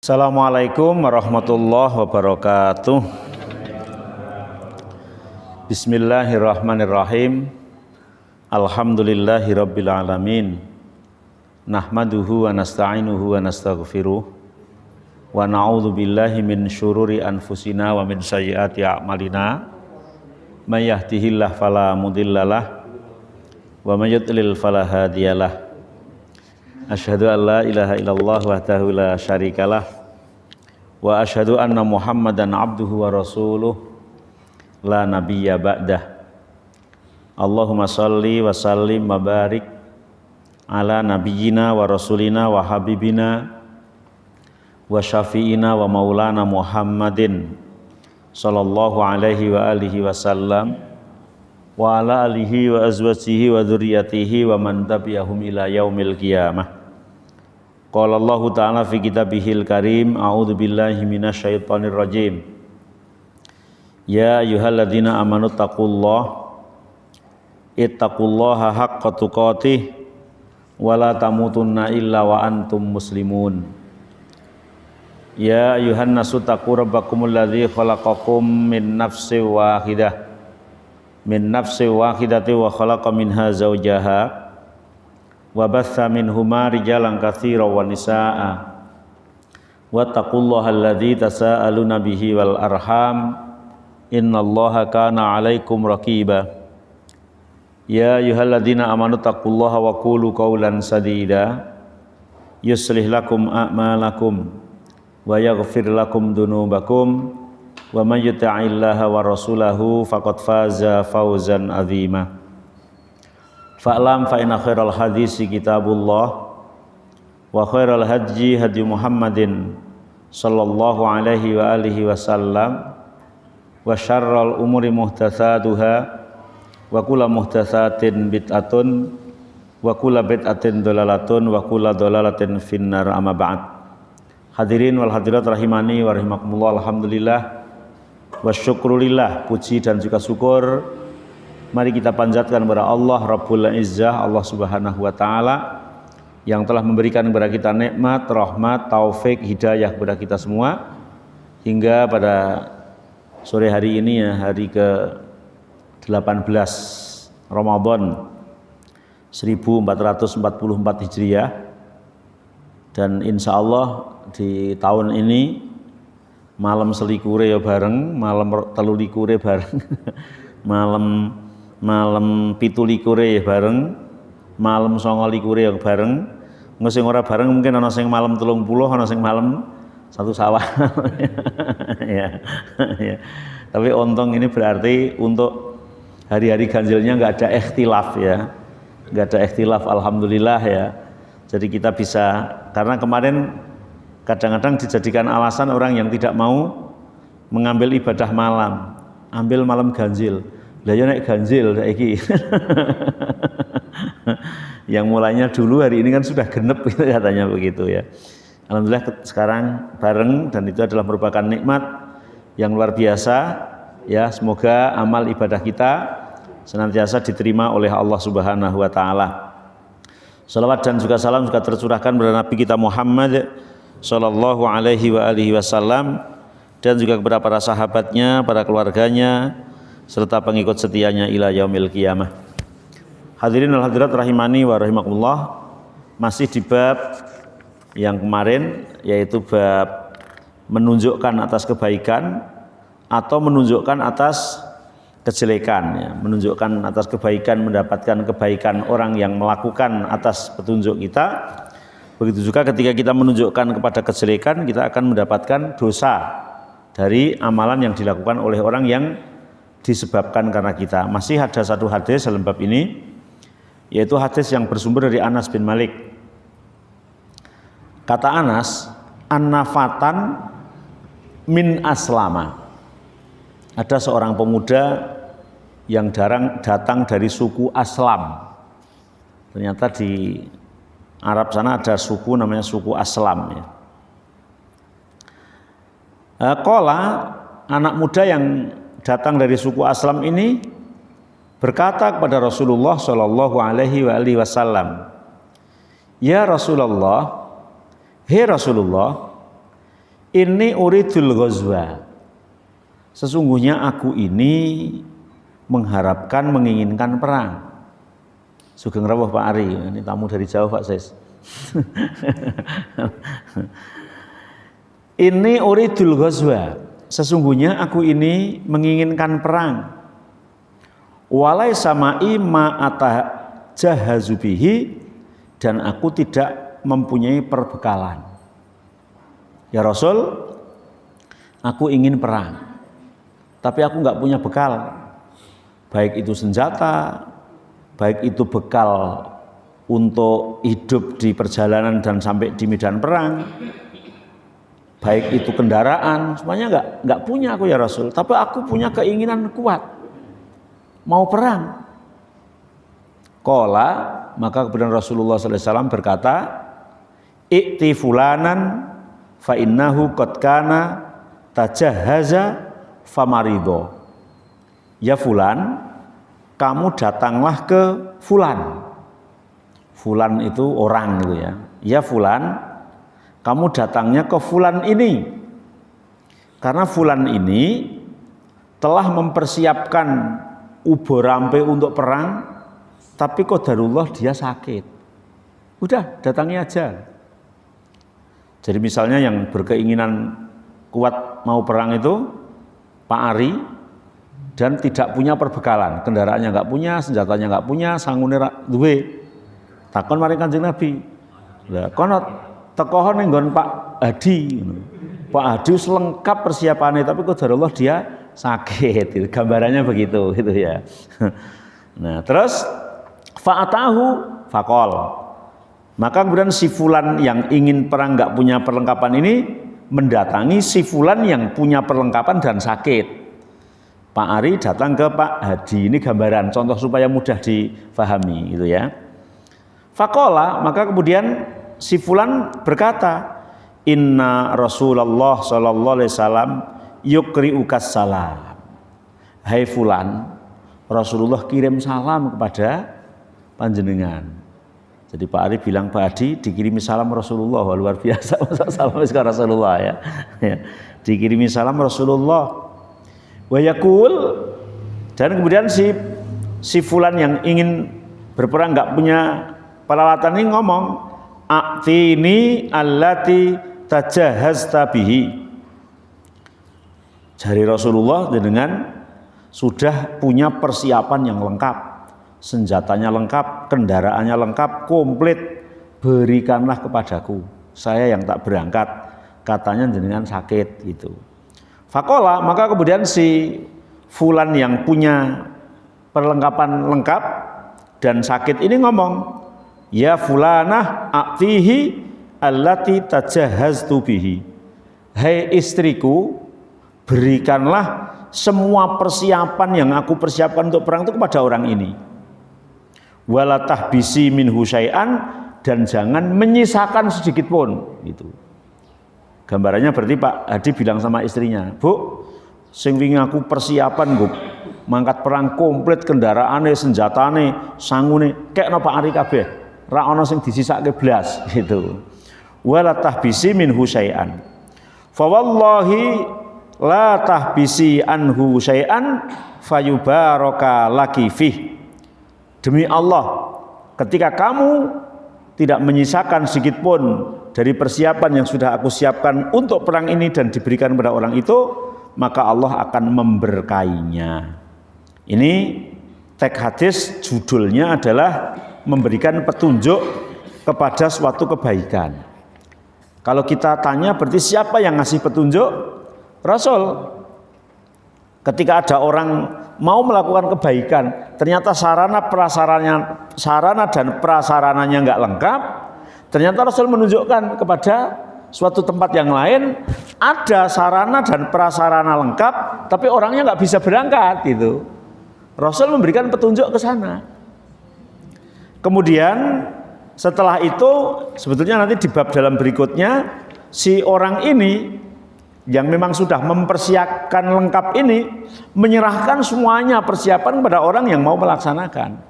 Assalamualaikum warahmatullahi wabarakatuh. Bismillahirrahmanirrahim. Alhamdulillahirabbil alamin. Nahmaduhu wa nasta'inuhu wa nastaghfiruh. Wa na'udzu billahi min syururi anfusina wa min sayyiati a'malina. May yahdihillahu fala mudhillalah wa may yudlil fala hadiyalah. Asyhadu an la ilaha illallah wahdahu la syarikalah wa asyhadu anna Muhammadan abduhu wa rasuluh la nabiyya ba'dah. Allahumma shalli wa sallim wa barik ala nabiyyina wa rasulina wa habibina wa syafi'ina wa maulana Muhammadin sallallahu alaihi wa alihi wasallam wa ala alihi wa azwajihi wa dzurriyyatihi wa man tabi'ahum ila yaumil qiyamah. Qala Allah Ta'ala fi kitabihil karim, a'udzu billahi minasyaitonir rajim. Ya ayyuhalladzina amanu ittaqullaha haqqa tuqatih wa la tamutunna illa wa antum muslimun. Ya ayyuhan nasu taqu rabbakumul ladzi khalaqakum min nafsin wahidatin wa khalaqa minha zawjaha wa batha minhuma rijalan katsiran wa nisaa'a wattaqullaha alladzi tasaaluna bihi wal arham innallaha kana 'alaikum raqiba. Ya ayyuhalladzina amanu taqullaha wa qulu qawlan sadida yuslih lakum a'malakum wa yaghfir lakum dzunubakum wa may yuti'illaha wa rasulahu faqad faza fawzan 'azima. Fa'lam fa inna khairal hadisi kitabullah wa khairal hadyi hadyi Muhammadin sallallahu alaihi wa alihi wasallam wa syarrul umuri muhdatsatuha wa kullu muhdatsatin bid'atun wa kullu bid'atin dhalalatun wa kullu dhalalatin finnar amma ba'd. Hadirin wal hadirat rahimani wa rahimakumullah. Alhamdulillah wa syukrulillah, puji dan juga syukur mari kita panjatkan kepada Allah Rabbul Izzah, Allah Subhanahu wa taala yang telah memberikan kepada kita nikmat, rahmat, taufik, hidayah kepada kita semua hingga pada sore hari ini ya, hari ke-18 Ramadan 1444 Hijriah, dan insya Allah di tahun ini malam selikure ya bareng, malam telulikure bareng malam pitulikure ya bareng, malam songolikure ya bareng. Engko sing ora bareng mungkin ana sing malam 30, ana sing malam 1 Syawal. ya. Tapi untung ini berarti untuk hari-hari ganjilnya enggak ada ikhtilaf ya. Enggak ada ikhtilaf, alhamdulillah ya. Jadi kita bisa, karena kemarin kadang-kadang dijadikan alasan orang yang tidak mau mengambil ibadah malam, ambil malam ganjil. Lah ya nek ganjil saiki. Yang mulainya dulu hari ini kan sudah genep gitu, katanya begitu ya. Alhamdulillah sekarang bareng, dan itu adalah merupakan nikmat yang luar biasa ya. Semoga amal ibadah kita senantiasa diterima oleh Allah Subhanahu wa taala. Salawat dan juga salam juga tercurahkan kepada Nabi kita Muhammad sallallahu alaihi wa alihi wasallam, dan juga kepada para sahabatnya, para keluarganya, serta pengikut setianya ila yaumil qiyamah. Hadirin wal hadirat rahimani wa rahimakumullah, masih di bab yang kemarin, yaitu bab menunjukkan atas kebaikan atau menunjukkan atas kejelekan ya. Menunjukkan atas kebaikan, mendapatkan kebaikan orang yang melakukan atas petunjuk kita. Begitu juga ketika kita menunjukkan kepada kejelekan, kita akan mendapatkan dosa dari amalan yang dilakukan oleh orang yang disebabkan karena kita. Masih ada satu hadis dalam bab ini, yaitu hadis yang bersumber dari Anas bin Malik. Kata Anas, an-nafatan min aslama. Ada seorang pemuda yang datang dari suku Aslam. Ternyata di Arab sana ada suku namanya suku Aslam ya. Qala, anak muda yang datang dari suku Aslam ini berkata kepada Rasulullah Shallallahu Alaihi Wasallam, Ya Rasulullah, hei Rasulullah, Inni uridul ghazwa. Sesungguhnya aku ini mengharapkan, menginginkan perang. Sugeng rawuh Pak Ari, ini tamu dari jauh Pak Ses. Inni uridul ghazwa. Sesungguhnya aku ini menginginkan perang. Walai samai ma atajahazu bihi, dan aku tidak mempunyai perbekalan. Ya Rasul, aku ingin perang, tapi aku nggak punya bekal, baik itu senjata, baik itu bekal untuk hidup di perjalanan dan sampai di medan perang, baik itu kendaraan, semuanya nggak punya aku ya Rasul. Tapi aku punya keinginan kuat, mau perang. Qala, maka kemudian Rasulullah SAW berkata, "I'ti fulanan fa innahu qad kana tajahaza famarido." Ya fulan, kamu datanglah ke fulan. Fulan itu orang gitu ya. Ya fulan, kamu datangnya ke fulan ini. Karena fulan ini telah mempersiapkan ubo rampe untuk perang, tapi qadarullah dia sakit. Udah, datangi aja. Jadi misalnya yang berkeinginan kuat mau perang itu Pak Ari dan tidak punya perbekalan, kendaraannya nggak punya, senjatanya nggak punya, sangune duwe. Takon mari Kanjeng Nabi. Lah kono tekohon ning nggon Pak Hadi. Pak Hadi lengkap persiapannya, tapi qadarullah dia sakit. Gambarannya begitu gitu ya. Nah, terus fa'atahu faqol. Maka kemudian si fulan yang ingin perang nggak punya perlengkapan ini mendatangi si fulan yang punya perlengkapan dan sakit. Pak Ari datang ke Pak Hadi. Ini gambaran contoh supaya mudah difahami gitu ya. Faqola, maka kemudian si fulan berkata, "Inna Rasulullah sallallahu alaihi wasallam yukri'ukas salam." Hai fulan, Rasulullah kirim salam kepada panjenengan. Jadi Pak Ari bilang, Pak Hadi dikirimi salam Rasulullah. Wah, luar biasa, salam ke Rasulullah ya. Dikirimi salam Rasulullah. Wa yaqul, dan kemudian si fulan yang ingin berperang nggak punya peralatan ini ngomong, "A'tini allati tajahhazta bihi." Jari Rasulullah dengan sudah punya persiapan yang lengkap, senjatanya lengkap, kendaraannya lengkap, komplit, berikanlah kepadaku, saya yang tak berangkat, katanya jenengan sakit gitu. Fakola, maka kemudian si fulan yang punya perlengkapan lengkap dan sakit ini ngomong, "Ya fulanah a'tihi allati tajahhaztu bihi." Hai istriku, berikanlah semua persiapan yang aku persiapkan untuk perang itu kepada orang ini. Wala tahbisi minhu syai'an, dan jangan menyisakan sedikit pun gitu. Gambarannya berarti Pak Hadi bilang sama istrinya, "Bu, sing wingi aku persiapan nggo mangkat perang komplit, kendaraane, senjatane, sangune kekno Pak Ari kabeh. Ra ana sing disisake blas gitu. Wala tahbisi minhu syai'an. Fa wallahi la tahbisi anhu syai'an fayubaraka laki fih." Demi Allah, ketika kamu tidak menyisakan sedikit pun dari persiapan yang sudah aku siapkan untuk perang ini dan diberikan kepada orang itu, maka Allah akan memberkainya. Ini teks hadis judulnya adalah memberikan petunjuk kepada suatu kebaikan. Kalau kita tanya berarti siapa yang ngasih petunjuk? Rasul. Ketika ada orang mau melakukan kebaikan, ternyata sarana dan prasarananya nggak lengkap, ternyata Rasul menunjukkan kepada suatu tempat yang lain ada sarana dan prasarana lengkap, tapi orangnya nggak bisa berangkat gitu. Rasul memberikan petunjuk ke sana. Kemudian setelah itu sebetulnya nanti di bab dalam berikutnya si orang ini yang memang sudah mempersiapkan lengkap ini menyerahkan semuanya persiapan kepada orang yang mau melaksanakan.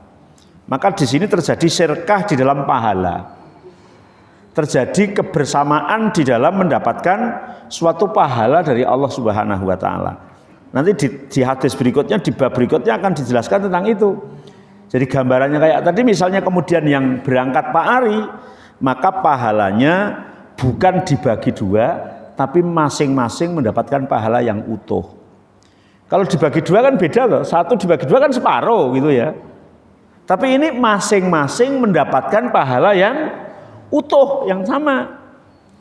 Maka di sini terjadi syirkah di dalam pahala. terjadi kebersamaan di dalam mendapatkan suatu pahala dari Allah Subhanahu wa taala. Nanti di hadis berikutnya, di bab berikutnya akan dijelaskan tentang itu. Jadi gambarannya kayak tadi, misalnya kemudian yang berangkat Pak Ari, maka pahalanya bukan dibagi dua, tapi masing-masing mendapatkan pahala yang utuh. Kalau dibagi dua kan beda loh, satu dibagi dua kan separuh gitu ya. Tapi ini masing-masing mendapatkan pahala yang utuh, yang sama.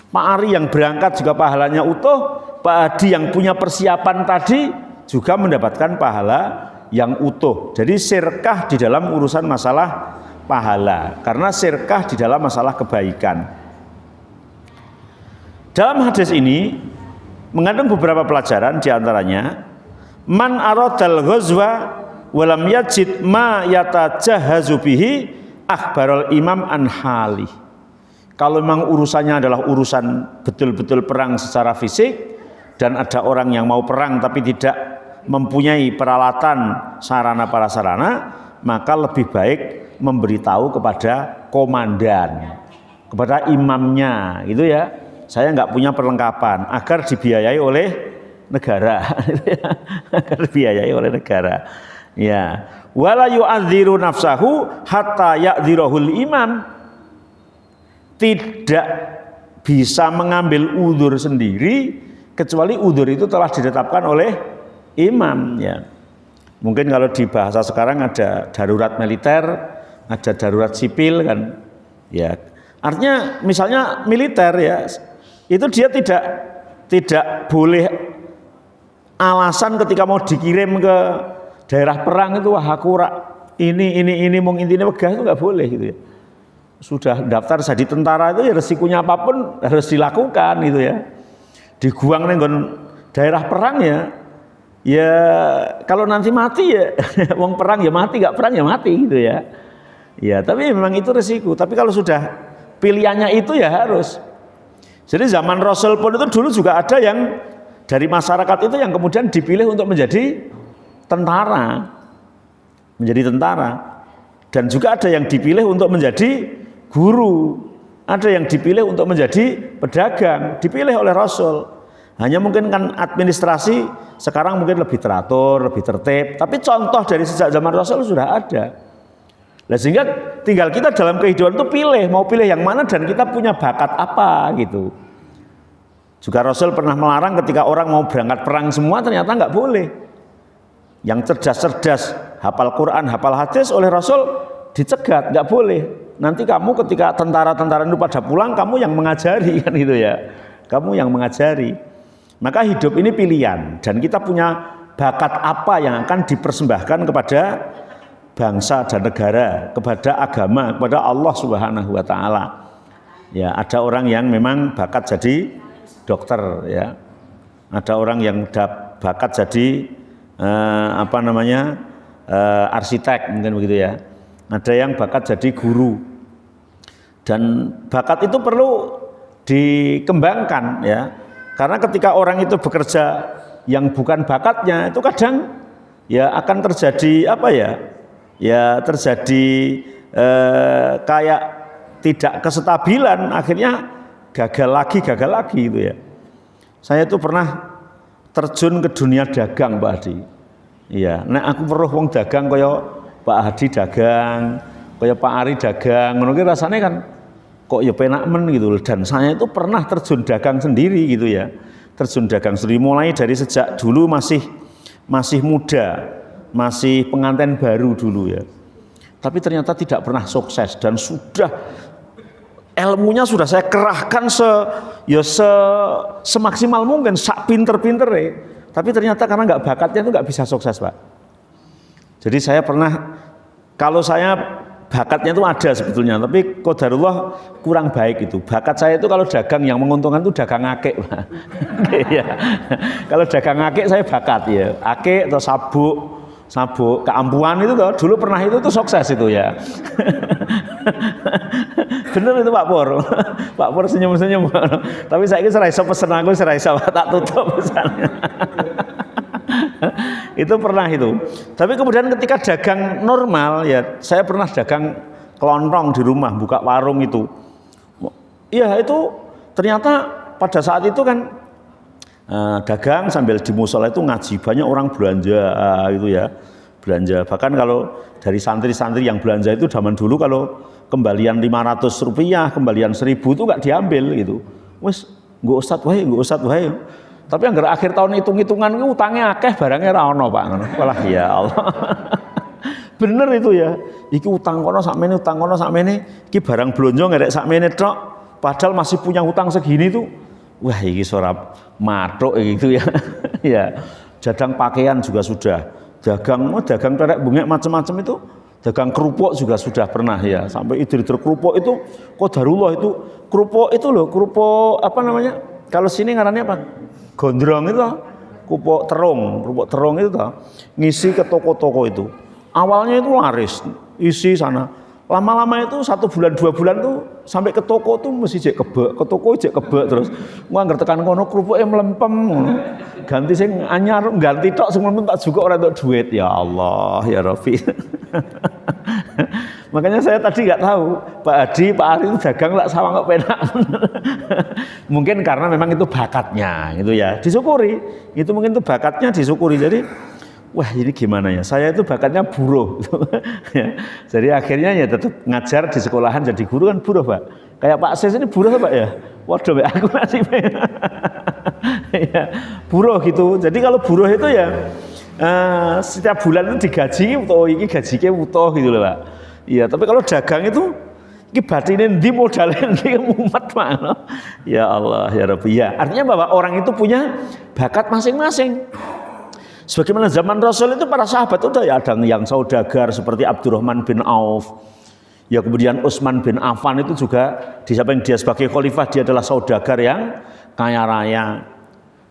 Pak Ari yang berangkat juga pahalanya utuh, Pak Adi yang punya persiapan tadi juga mendapatkan pahala yang utuh. Jadi sirkah di dalam urusan masalah pahala, karena sirkah di dalam masalah kebaikan. Dalam hadis ini mengandung beberapa pelajaran, diantaranya man aradal ghazwa walam yajid ma yatajahazu bihi akhbarul imam an hali. Kalau memang urusannya adalah urusan betul-betul perang secara fisik dan ada orang yang mau perang tapi tidak mempunyai peralatan sarana prasarana, maka lebih baik memberitahu kepada komandan, kepada imamnya, gitu ya. Saya nggak punya perlengkapan, agar dibiayai oleh negara, agar dibiayai oleh negara. Ya, wala yu'adziru nafsahu hatta ya'dzirahul imam. Tidak bisa mengambil udzur sendiri kecuali udzur itu telah ditetapkan oleh imam, ya. Mungkin kalau di bahasa sekarang ada darurat militer, ada darurat sipil kan, ya. Artinya misalnya militer ya, itu dia tidak boleh alasan ketika mau dikirim ke daerah perang itu, wah aku ini mau intinya megah, itu nggak boleh gitu ya. Sudah daftar jadi tentara itu ya resikonya apapun harus dilakukan gitu ya. Diguang nenggon daerah perang ya kalau nanti mati ya wong perang ya mati, gak perang ya mati gitu ya. Ya tapi memang itu resiko. Tapi kalau sudah pilihannya itu ya harus. Jadi zaman Rasul pun itu dulu juga ada yang dari masyarakat itu yang kemudian dipilih untuk menjadi tentara. Dan juga ada yang dipilih untuk menjadi guru, ada yang dipilih untuk menjadi pedagang, dipilih oleh Rasul. Hanya mungkin kan administrasi sekarang mungkin lebih teratur, lebih tertib, tapi contoh dari sejak zaman Rasul sudah ada. Nah, sehingga tinggal kita dalam kehidupan itu pilih, mau pilih yang mana dan kita punya bakat apa gitu. Juga Rasul pernah melarang ketika orang mau berangkat perang semua, ternyata nggak boleh. Yang cerdas-cerdas hafal Quran, hafal hadis oleh Rasul dicegat, nggak boleh. Nanti kamu ketika tentara-tentara itu pada pulang, kamu yang mengajari kan gitu ya. Kamu yang mengajari. Maka hidup ini pilihan dan kita punya bakat apa yang akan dipersembahkan kepada bangsa dan negara, kepada agama, kepada Allah Subhanahu wa taala. Ya, ada orang yang memang bakat jadi dokter ya. Ada orang yang bakat jadi arsitek mungkin begitu ya. Ada yang bakat jadi guru, dan bakat itu perlu dikembangkan ya, karena ketika orang itu bekerja yang bukan bakatnya itu kadang ya akan terjadi terjadi kayak tidak kestabilan, akhirnya gagal lagi gitu ya. Saya itu pernah terjun ke dunia dagang Pak Hadi. Iya, nah aku perlu wong dagang kaya Pak Hadi dagang, kaya Pak Ari dagang, ngono ki rasane kan kok ya penak men gitu. Dan saya itu pernah terjun dagang sendiri gitu ya. Terjun dagang sendiri mulai dari sejak dulu masih muda, masih pengantin baru dulu ya. Tapi ternyata tidak pernah sukses dan sudah ilmunya sudah saya kerahkan semaksimal mungkin, sak pinter-pinter ya. Tapi ternyata karena nggak bakatnya itu nggak bisa sukses Pak. Jadi saya pernah, kalau saya bakatnya itu ada sebetulnya, tapi qadarullah kurang baik itu. Bakat saya itu kalau dagang yang menguntungkan itu dagang akik Pak. Ya. Kalau dagang akik saya bakat ya, akik atau sabuk keampuan itu tuh, dulu pernah itu tuh sukses itu ya. Bener itu Pak Pur. Pak Pur senyum-senyum. Tapi saya serai iso pesen aku, serai iso tak tutup misalnya. Itu pernah itu. Tapi kemudian ketika dagang normal ya, saya pernah dagang kelontong di rumah, buka warung itu. Iya itu ternyata pada saat itu kan dagang sambil di musola itu ngaji, banyak orang belanja itu ya, belanja. Bahkan kalau dari santri-santri yang belanja itu zaman dulu kalau kembalian 500 rupiah, kembalian 1000 itu nggak diambil gitu. Wes nggak usah wae. Tapi yang akhir tahun hitung-hitungan itu utangnya akeh, barangnya ra ono Pak. Walah ya Allah. Bener itu ya. Iki utang kono sakmene, utang kono sakmene, iki barang blonjo ngerek sakmene tok, padahal masih punya utang segini tuh. Wah, iki sorap matuk gitu ya. Ya, dagang pakaian juga sudah. Dagang perek bungek macam-macam itu. Dagang kerupuk juga sudah pernah ya. Sampai idul-idul kerupuk itu qadarullah itu kerupuk itu loh, kerupuk apa namanya? Kalau sini ngarannya apa? Gondrong itu kerupuk terong itu toh. Ngisi ke toko-toko itu. Awalnya itu laris, isi sana. Lama-lama itu 1 bulan 2 bulan tuh sampai ke toko tuh mesti jek kebek, ke toko jek kebek terus. Gua ngerti tekan kono kerupuke melempem ngono. Ganti sing anyar, ganti tok sing melempem tak juga ora entuk duit. Ya Allah, ya Rabbi. Makanya saya tadi nggak tahu Pak Adi, Pak Ari itu dagang lah sawang kok penak. Mungkin karena memang itu bakatnya gitu ya. Disyukuri. Itu mungkin itu bakatnya disyukuri. Jadi wah ini gimana ya, saya itu bakatnya buruh. Jadi akhirnya ya tetap ngajar di sekolahan jadi guru kan buruh Pak. Kayak Pak Ses ini buruh Pak ya. Waduh aku masih ya, buruh gitu. Jadi kalau buruh itu ya setiap bulan itu digaji, oh ini gajinya utuh gitu loh Pak. Iya, tapi kalau dagang itu ini batinin di modalnya di umat Pak. Ya Allah ya Rabbi. Ya, artinya bahwa orang itu punya bakat masing-masing. Sebagaimana zaman Rasul itu para sahabat itu ya ada yang saudagar seperti Abdurrahman bin Auf. Ya kemudian Utsman bin Affan itu juga di samping dia sebagai khalifah dia adalah saudagar yang kaya raya.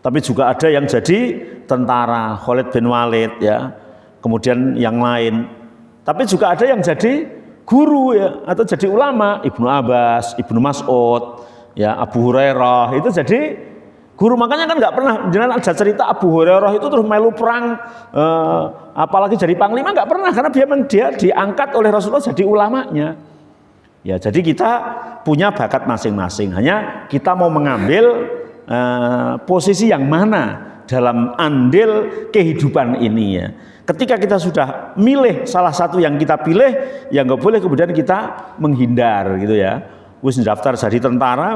Tapi juga ada yang jadi tentara, Khalid bin Walid ya. Kemudian yang lain. Tapi juga ada yang jadi guru ya atau jadi ulama, Ibnu Abbas, Ibnu Mas'ud, ya Abu Hurairah itu jadi guru. Makanya kan nggak pernah, jangan ada cerita Abu Hurairah itu terus melu perang, apalagi jadi panglima nggak pernah, karena dia diangkat oleh Rasulullah jadi ulamanya. Ya, jadi kita punya bakat masing-masing. Hanya kita mau mengambil posisi yang mana dalam andil kehidupan ini ya. Ketika kita sudah milih salah satu yang kita pilih, ya nggak boleh kemudian kita menghindar gitu ya. Wis daftar jadi tentara,